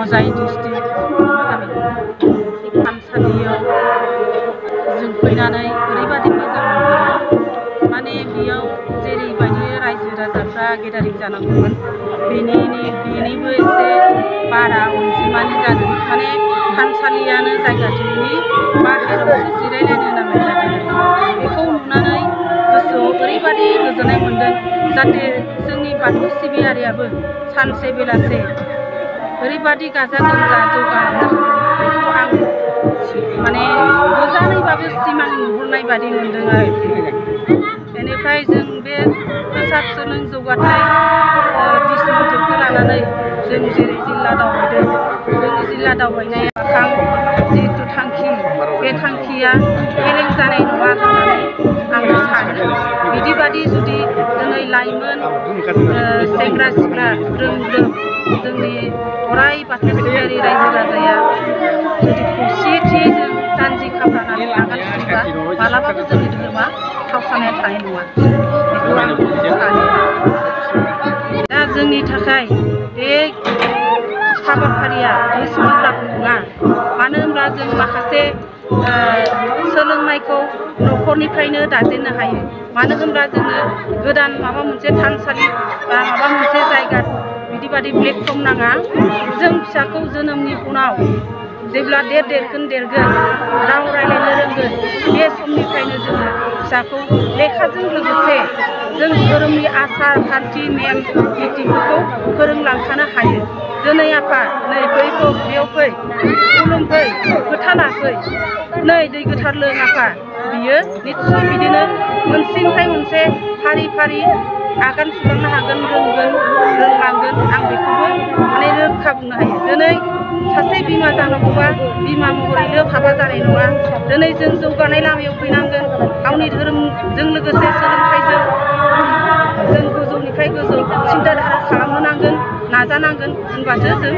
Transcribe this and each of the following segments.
हजाय district गामि थानसालियाव जों फैनानै ओरैबादि मोजां मोनबोदों माने बेयाव जेरैबायदि रायजो राजाफ्रा गेदारिं जानांगौमोन बेनिबो एसे बारा अनजिमानि जादों माने थानसालियानो जायगा थोयैनि बाहेरायावसो जिरायलायनो नांनाय जादों बेखौ नुनानै गोसोआव ओरैबादि गोजोननाय मोनदों जाहाथे जोंनि बाथौ सिबियारियाबो सानसे बेलासे ओरैबादि गाजा गोमजा जौगालांनो हागोन बेखौ आं माने गोजानैबाबो सिमां नुहुरनाय बादि मोनदों आरो बेनिफ्राय जों बे फोसाब सोलों जौगाथाय बिसम्बिफोरखौ लानानै जों जेरै जिल्ला दावबायदों जोंनि जिल्ला दावबायनाया जिहेतु थांखि बे थांखिया फेलें जानाय नङा होननानै आं सानो बिदिबादि जुदि दिनै लाइमोन सेंग्रा सिख्ला ग्रोम ग्रोम जोंनि अराय बाथौ सिबियारि रायजो राजाया जुदि खौसेथियै जों जानजि खाफ्रानानै आगान सुरोबा मालाबाबो जोंनि धोरोमा थावसानाया थानाय नङा बेखौ आं सानो दा जोंनि थाखाय बे हाबाफारिया गोसोब्लाबो नङा मानो होनब्ला जों माखासे सोलोंनायखौ न'खरनिफ्रायनो दाजेननो हायो मानो होनब्ला जोङो गोदान माबा मोनसे थानसालि बा माबा मोनसे जायगा बिदिबादि प्लेटफर्म नाङा जों फिसाखौ जोनोमनि उनाव जेब्ला देरगोन राव रायलायनो रोंगोन बे समनिफ्रायनो जोङो फिसाखौ लेखाजों लोगोसे जों धोरोमनि आसार खान्थि नेम निथिफोरखौ फोरोंलांफानो हायो दिनै आफा नै फैखौ बेयाव फै खुलुम फै फोथा लाफै नै दै गोथार लों आफा बियो निस्सय बिदिनो मोनसेनिफ्राय मोनसे फारि फारि आगान सुरलांनो हागोन रोंलांगोन आं बेखौबो माने रोखा बुंनो हायो दिनै सासे बिमा जानांगौबा बिमा महरैल' थाबा जानाय नङा दिनै जों जौगानाय लामायाव फैनांगोन गावनि धोरोमजों लोगोसे सोलोंथाइजों जों गोजौनिफ्राय गोजौ सिन्था धारा खालामनो नांगोन नाजानांगोन होनबासो जों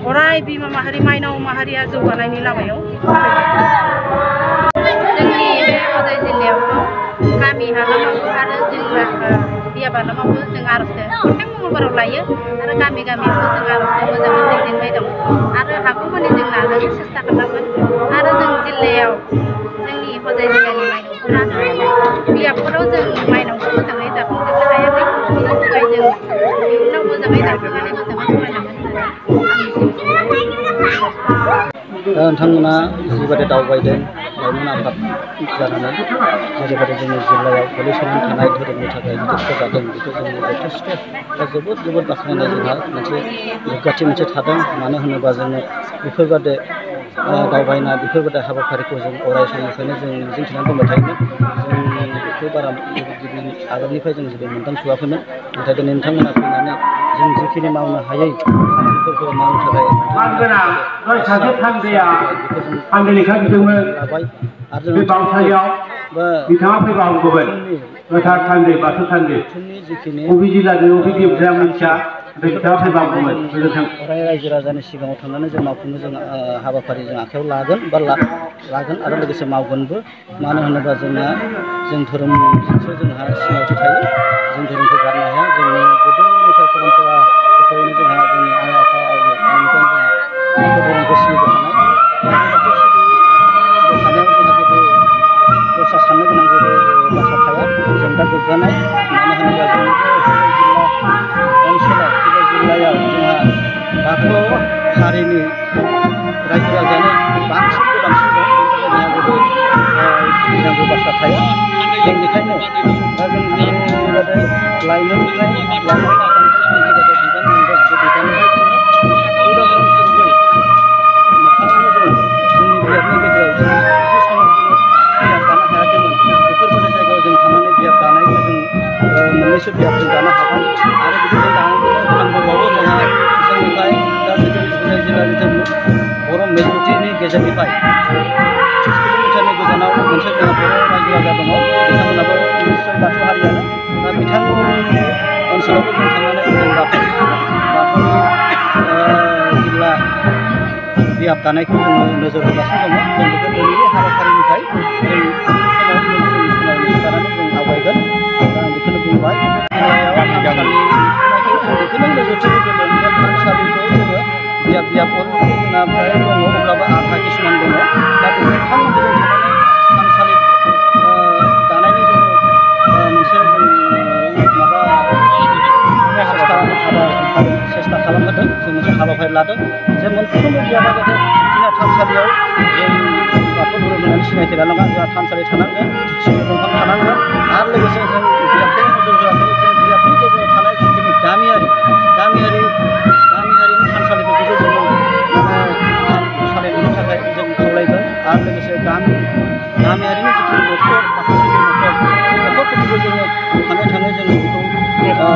अराय बिमा माहारि माइनाव माहारिया जौगानायनि लामायाव जोंनि बे हजाय जिल्लायावथ' गामि हालामावबो आरो जिल्ला बिया बालामावबो जों आर'जखौ खनथाम मंगलबाराव लायो आरो गामि गामियावबो जों आर'जखौ मोजाङै दैदेनबाय दं आरो हागौमानि जों नाजानो सेस्था खालामगोन आरो जों जिल्लायाव जोंनि हजाय जिल्लानि माइनावफोरा बियाबफोराव जों माइनावखौ मोजाङै दाफुंजोबनो हायाखै बिनि थाखाय जों इयुनाव मोजाङै दाफुंनानै मोजाङै सालायलांगोन होननानै आं दा नोंथांमोना जिबायदि दावबायदों लाइमोन आफाद जानानै जेरैबायदि जोंनि जिल्लायाव गोलैसोनानै थानाय धोरोमनि थाखाय जथेस्थ' जादों बेखौ जों जथेस्थ' दा जोबोद बाख्नायनाय जोंहा मोनसे गोग्गाथि मोनसे थादों मानो होनोबा जोङो बेफोरबायदि दावबायनाय बेफोरबायदि हाबाफारिखौ जों अराय समनिफ्रायनो जों मिजिंथिनानै दोनबाय थायोमोन जों बेखौ बारा गिबि आगोलनिफ्राय जों जेबो मोनदांस'वाखैमोन नाथाय दिनै नोंथांमोना फैनानै जों जिखिनि मावनो हायै खामानिफोरखौ मावनो थाखाय लाबाय आरो जोंनि जिखिनि अराय रायजो राजानि सिगाङाव थांनानै जों मावफुंनो जों हाबाफारि जों आखायाव लागोन आरो लोगोसे मावगोनबो मानो होनोबा जों धोरोमजोंसो जोंहा सिनायथि थायो जों धोरोमखौ गारनो हाया जोंनि गोदोनिफ्राय परम्परा गोथौयैनो जोंहा जोंनि आइ आफा आबौनिफ्रायनो जोंहा बाथौ धोरोमखौ सिबिबोखानाय बाथौ सिबिबोखानायाव जोंहा जेबो दस्रा साननो गोनां जेबो बाथ्रा थाया जों दा गोग्गानाय मानो होनोबा जोंनि बे ओनसोलाव बे जिल्लायाव जोंहा बाथौ हारिनि रायजो राजायानो बांसिन दं बेनि थाखाय जोंहा जेबो गिनांगौ बाथ्रा थाया जों बेखायनो दा जों बेबायदि लाइमोननिफ्राय बिबान मोनदों बे बिबाननिफ्राय जोङो उदाहरन हिसाबै मोखाङावनो जों जोंनि बियाबनि गेजेराव एसे समाव जोङो बियाब दानो हायाखैमोन बेफोरबायदि जायगायाव जों थांनानै बियाब दानायखौ जों मोननैसो बियाब जों दानो हाबाय आरो बिदि जों दानांगौ गोनां दंबावो जोंहा जोंनिफ्राय दा जिथु हजाय जिल्लानि बर' मेजरिटिनि गेजेरनिफ्राय 30 किल'मिटारनि गोजानाव मोनसे जोंहा बर' रायजो राजा दङ बिथांमोनाबो निस्सय बाथौ हारियानो दा बिथांमोननि ओनसोलावबो जों थांनानै जों बाथौनि जिल्ला बियाब दानायखौ जोङो नोजोर होगासिनो दङ जों बेखौ दिनैनि हाबाफारिनिफ्राय जों समाव लोगोसेनि समाव सिखारनानै जों आवगायगोन दा आं बेखौनो बुंबाय जिल्लायाव थानसालिखौ जों बेखौनो नोजोरथि होग्रोदों जे थानसालिखौ जोङो बियाब बिजाबफोर जोंना फ्राय दङ अब्लाबो आधा किसुमान दङ दा बिथांमोनखौ जों थांनानै थानसालि दानायनि जोङो मोनसे जों माबा सेस्था खालामहोदों जों मोनसे हाबाफारि लादों जे मोनफ्रोमबो बिजाबा जाहाथे जोंना थानसालियाव जों बाथौ धोरोम होननानै सिनायथि लानांगोन जोंहा थानसालि थानांगोन सिजौ दंफां थानांगोन आरो लोगोसे जों बिजाबखौ नोजोर होआखै जों बिजाबनि गेजेराव थानाय जिखिनि गामियारिनि थानसालिफोरखौबो जोङो सालायनो थाखाय जों खावलायगोन आरो लोगोसे गामियारिनि जिखिनि न'खर माखासे न'खरफोरखौबो जोङो थाङै जोङो बेखौ